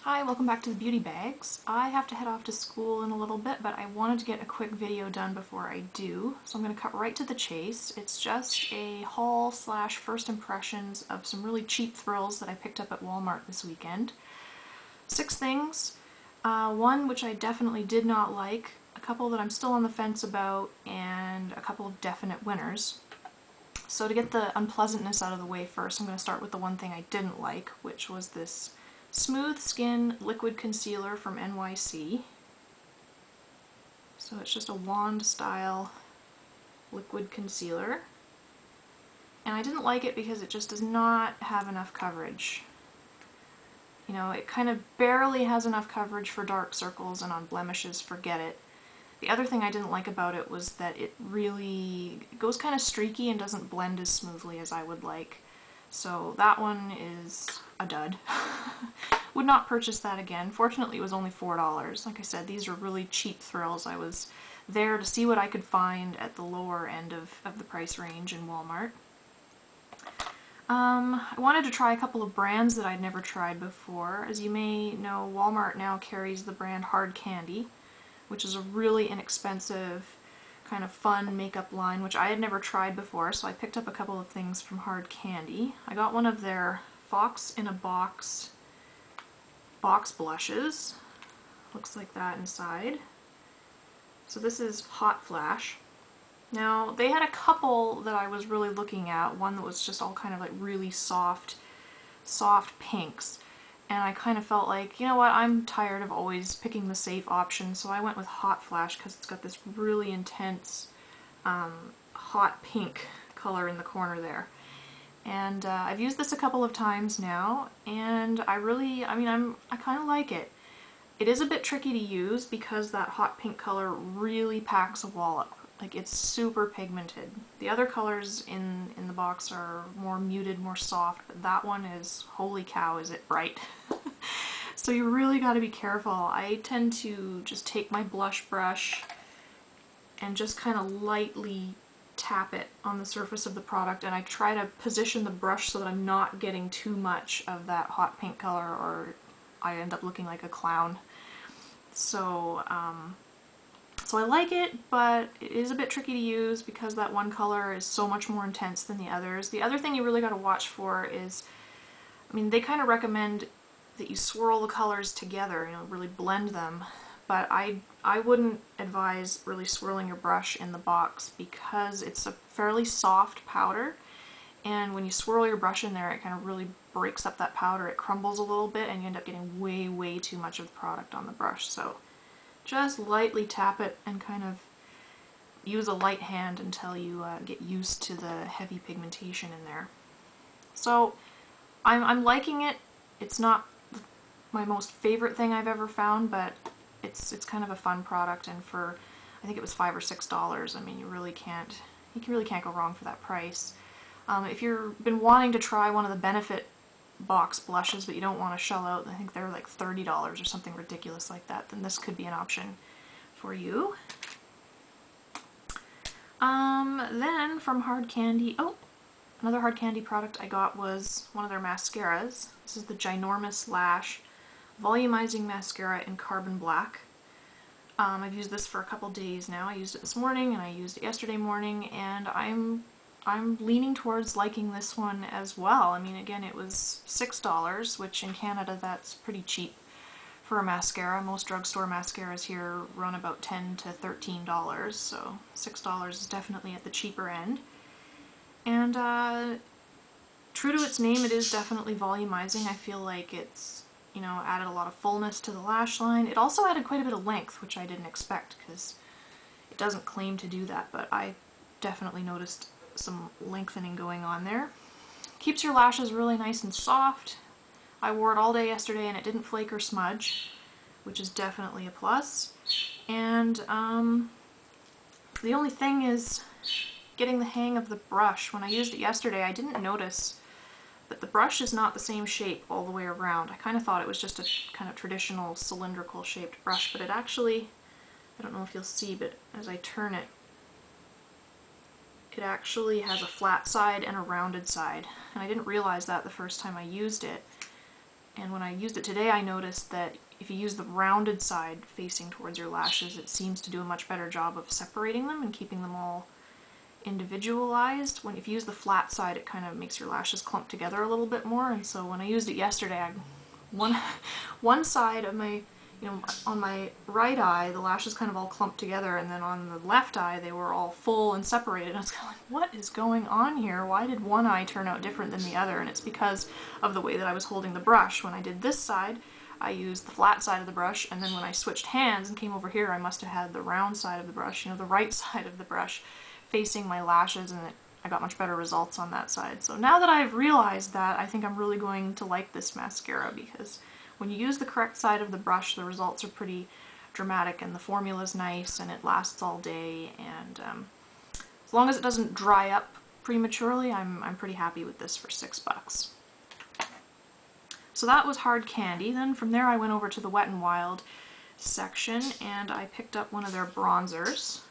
Hi, welcome back to the beauty bags. I have to head off to school in a little bit, but I wanted to get a quick video done before I do, so I'm going to cut right to the chase. It's just a haul slash first impressions of some really cheap thrills that I picked up at Walmart this weekend. 6 things, one which I definitely did not like, a couple that I'm still on the fence about, and a couple of definite winners. So to get the unpleasantness out of the way first, I'm going to start with the one thing I didn't like, which was this Smooth Skin Liquid Concealer from NYC. So it's just a wand style liquid concealer. And I didn't like it because it just does not have enough coverage. You know, it kind of barely has enough coverage for dark circles, and on blemishes, forget it. The other thing I didn't like about it was that it goes kind of streaky and doesn't blend as smoothly as I would like. So that one is a dud. Would not purchase that again. Fortunately, it was only $4. Like I said, these are really cheap thrills. I was there to see what I could find at the lower end of the price range in Walmart. I wanted to try a couple of brands that I'd never tried before. As you may know, Walmart now carries the brand Hard Candy, which is a really inexpensive, kind of fun makeup line, which I had never tried before, so I picked up a couple of things from Hard Candy. I got one of their Fox in a Box blushes. Looks like that inside. So this is Hot Flash. Now, they had a couple that I was really looking at, one that was just all kind of like really soft pinks. And I kind of felt like, you know what, I'm tired of always picking the safe option, so I went with Hot Flash because it's got this really intense hot pink color in the corner there. And I've used this a couple of times now, and I kind of like it. It is a bit tricky to use because that hot pink color really packs a wallop. Like, it's super pigmented. The other colors in the box are more muted, more soft, but that one is, holy cow, is it bright. So you really got to be careful. I tend to just take my blush brush and just kind of lightly tap it on the surface of the product, and I try to position the brush so that I'm not getting too much of that hot pink color, or I end up looking like a clown. So, so I like it, but it is a bit tricky to use because that one color is so much more intense than the others. The other thing you really got to watch for is, they kind of recommend that you swirl the colors together, really blend them, but I wouldn't advise really swirling your brush in the box because it's a fairly soft powder, and when you swirl your brush in there, it kind of really breaks up that powder. It crumbles a little bit, and you end up getting way too much of the product on the brush. So just lightly tap it and kind of use a light hand until you get used to the heavy pigmentation in there. So I'm liking it. It's not my most favorite thing I've ever found, but it's kind of a fun product, and for, I think it was $5 or $6, you really can't go wrong for that price. If you've been wanting to try one of the Benefit box blushes but you don't want to shell out, I think they're like $30 or something ridiculous like that, then this could be an option for you. Then from Hard Candy, another Hard Candy product I got was one of their mascaras. This is the Ginormous Lash Volumizing Mascara in Carbon Black. I've used this for a couple days now. I used it this morning and I used it yesterday morning, and I'm leaning towards liking this one as well. Again, it was $6, which in Canada that's pretty cheap for a mascara. Most drugstore mascaras here run about $10 to $13, so $6 is definitely at the cheaper end. And true to its name, it is definitely volumizing. I feel like it's, added a lot of fullness to the lash line. It also added quite a bit of length, which I didn't expect because it doesn't claim to do that, but I definitely noticed some lengthening going on there. Keeps your lashes really nice and soft. I wore it all day yesterday and it didn't flake or smudge, which is definitely a plus. And the only thing is getting the hang of the brush. When I used it yesterday, I didn't notice that the brush is not the same shape all the way around. I kind of thought it was just a kind of traditional cylindrical shaped brush, but it actually, I don't know if you'll see, but as I turn it, it actually has a flat side and a rounded side. And I didn't realize that the first time I used it. And when I used it today, I noticed that if you use the rounded side facing towards your lashes, it seems to do a much better job of separating them and keeping them all individualized. When if you use the flat side, it kind of makes your lashes clump together a little bit more. And so when I used it yesterday, one side of my, on my right eye, the lashes kind of all clumped together, and then on the left eye, they were all full and separated. And I was kind of like, what is going on here? Why did one eye turn out different than the other? And it's because of the way that I was holding the brush. When I did this side, I used the flat side of the brush, and then when I switched hands and came over here, I must have had the round side of the brush, the right side of the brush facing my lashes, and I got much better results on that side. So now that I've realized that, I think I'm really going to like this mascara, because when you use the correct side of the brush, the results are pretty dramatic, and the formula's nice, and it lasts all day, and as long as it doesn't dry up prematurely, I'm pretty happy with this for $6. So that was Hard Candy. Then from there I went over to the Wet n Wild section, and I picked up one of their bronzers.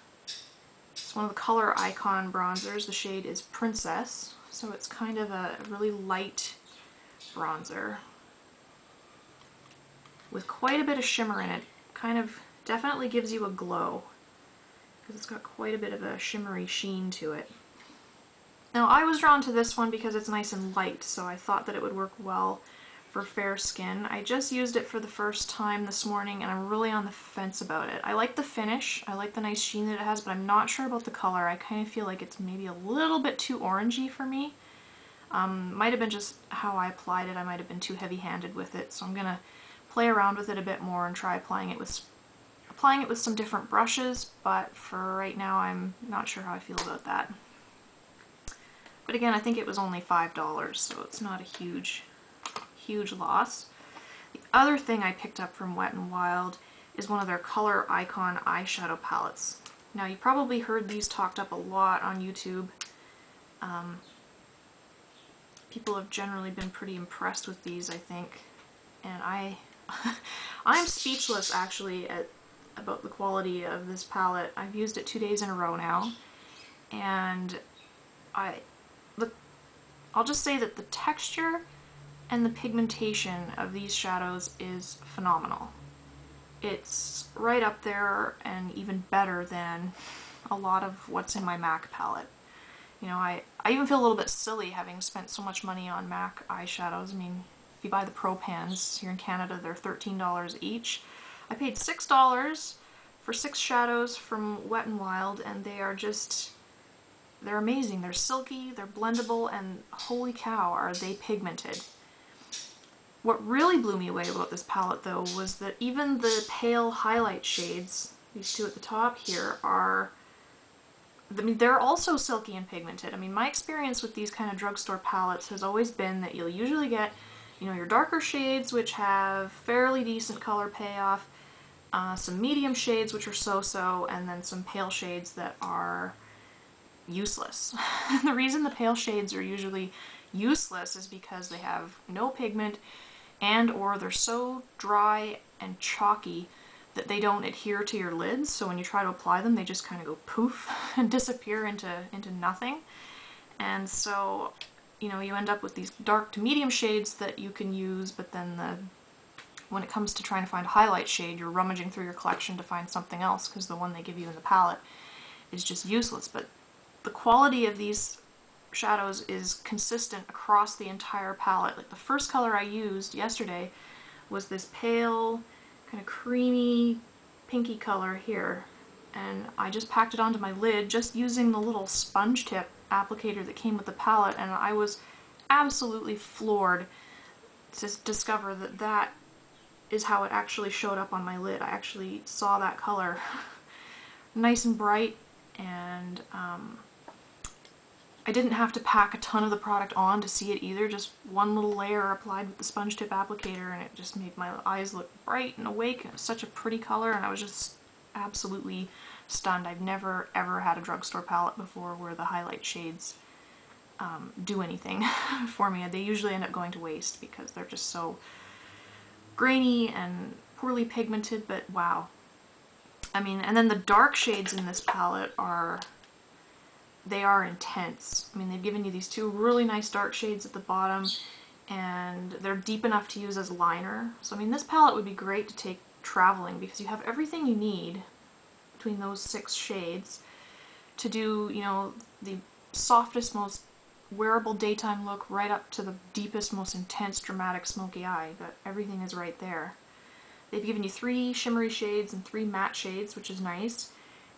It's one of the Color Icon bronzers. The shade is Princess, so it's kind of a really light bronzer with quite a bit of shimmer in it. Kind of definitely gives you a glow because it's got quite a bit of a shimmery sheen to it. Now I was drawn to this one because it's nice and light, so I thought that it would work well for fair skin. I just used it for the first time this morning, and I'm really on the fence about it. I like the finish, I like the nice sheen that it has, but I'm not sure about the color. I kind of feel like it's maybe a little bit too orangey for me. Might have been just how I applied it. I might have been too heavy-handed with it, so I'm gonna play around with it a bit more and try applying it with some different brushes, but for right now I'm not sure how I feel about that. But again, I think it was only $5, so it's not a huge loss. The other thing I picked up from Wet n Wild is one of their Color Icon eyeshadow palettes. Now you probably heard these talked up a lot on YouTube. People have generally been pretty impressed with these, I think, and I'm speechless actually about the quality of this palette. I've used it 2 days in a row now, and I'll just say that the texture and the pigmentation of these shadows is phenomenal. It's right up there and even better than a lot of what's in my MAC palette. I even feel a little bit silly having spent so much money on MAC eyeshadows. I mean, if you buy the Pro Pans here in Canada, they're $13 each. I paid $6 for 6 shadows from Wet n Wild, and they're amazing. They're silky, they're blendable, and holy cow, are they pigmented. What really blew me away about this palette, though, was that even the pale highlight shades, these two at the top here, they're also silky and pigmented. I mean, my experience with these kind of drugstore palettes has always been that you'll usually get, your darker shades, which have fairly decent color payoff, some medium shades, which are so-so, and then some pale shades that are useless. The reason the pale shades are usually useless is because they have no pigment, and or they're so dry and chalky that they don't adhere to your lids, so when you try to apply them, they just kind of go poof and disappear into nothing. And so, you end up with these dark to medium shades that you can use, but then when it comes to trying to find a highlight shade, you're rummaging through your collection to find something else, because the one they give you in the palette is just useless. But the quality of these shadows is consistent across the entire palette. Like the first color I used yesterday was this pale, kind of creamy, pinky color here, and I just packed it onto my lid just using the little sponge tip applicator that came with the palette, and I was absolutely floored to discover that that is how it actually showed up on my lid. I actually saw that color nice and bright, and I didn't have to pack a ton of the product on to see it either, just one little layer applied with the sponge tip applicator, and it just made my eyes look bright and awake. It was such a pretty color, and I was just absolutely stunned. I've never ever had a drugstore palette before where the highlight shades do anything for me. They usually end up going to waste because they're just so grainy and poorly pigmented, but wow. I mean, and then the dark shades in this palette are intense. I mean, they've given you these two really nice dark shades at the bottom, and they're deep enough to use as liner. So I mean, this palette would be great to take traveling because you have everything you need between those 6 shades to do, you know, the softest, most wearable daytime look right up to the deepest, most intense, dramatic smoky eye. But everything is right there. They've given you 3 shimmery shades and 3 matte shades, which is nice.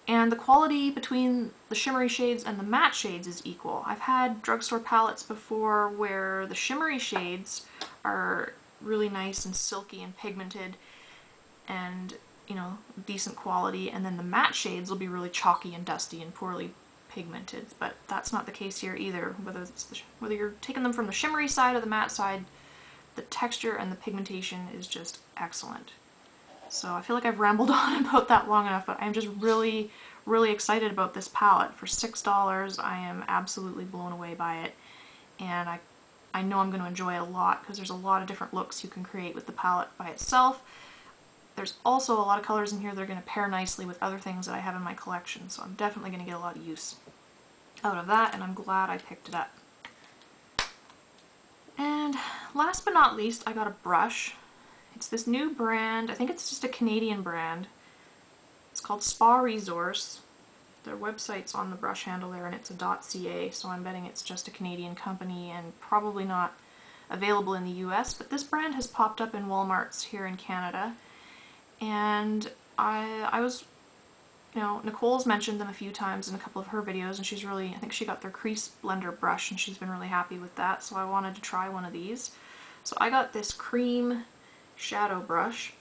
And the quality between the shimmery shades and the matte shades is equal. I've had drugstore palettes before where the shimmery shades are really nice and silky and pigmented and, you know, decent quality, and then the matte shades will be really chalky and dusty and poorly pigmented. But that's not the case here either. Whether you're taking them from the shimmery side or the matte side, the texture and the pigmentation is just excellent. So I feel like I've rambled on about that long enough, but I'm just really, really excited about this palette. For $6, I am absolutely blown away by it, and I know I'm going to enjoy it a lot because there's a lot of different looks you can create with the palette by itself. There's also a lot of colors in here that are going to pair nicely with other things that I have in my collection, so I'm definitely going to get a lot of use out of that, and I'm glad I picked it up. And last but not least, I got a brush. It's this new brand. I think it's just a Canadian brand. It's called Spa Resource. Their website's on the brush handle there, and it's a .ca, so I'm betting it's just a Canadian company and probably not available in the US, but this brand has popped up in Walmarts here in Canada, and I was, you know, Nicole's mentioned them a few times in a couple of her videos, and she's really, I think she got their crease blender brush and she's been really happy with that, so I wanted to try one of these. So I got this cream shadow brush,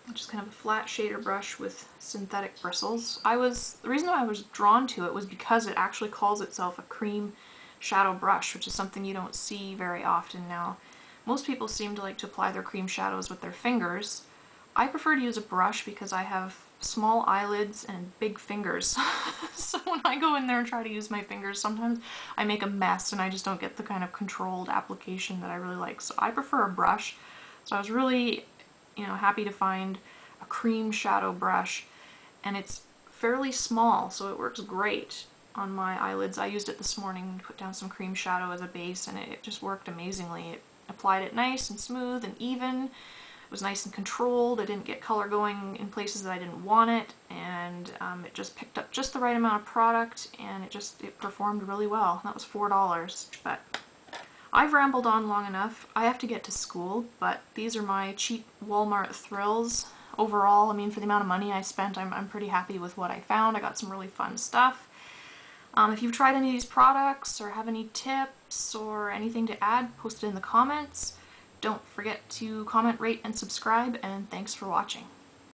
which is kind of a flat shader brush with synthetic bristles. The reason I was drawn to it was because it actually calls itself a cream shadow brush, which is something you don't see very often now. Most people seem to like to apply their cream shadows with their fingers. I prefer to use a brush because I have small eyelids and big fingers. So when I go in there and try to use my fingers, sometimes I make a mess and I just don't get the kind of controlled application that I really like. So I prefer a brush. So I was really, you know, happy to find a cream shadow brush, and it's fairly small, so it works great on my eyelids. I used it this morning to put down some cream shadow as a base, and it just worked amazingly. It applied it nice and smooth and even. It was nice and controlled. I didn't get color going in places that I didn't want it, and it just picked up just the right amount of product, and it performed really well. That was $4, but I've rambled on long enough. I have to get to school, but these are my cheap Walmart thrills. Overall, I mean, for the amount of money I spent, I'm pretty happy with what I found. I got some really fun stuff. If you've tried any of these products or have any tips or anything to add, post it in the comments. Don't forget to comment, rate, and subscribe, and thanks for watching.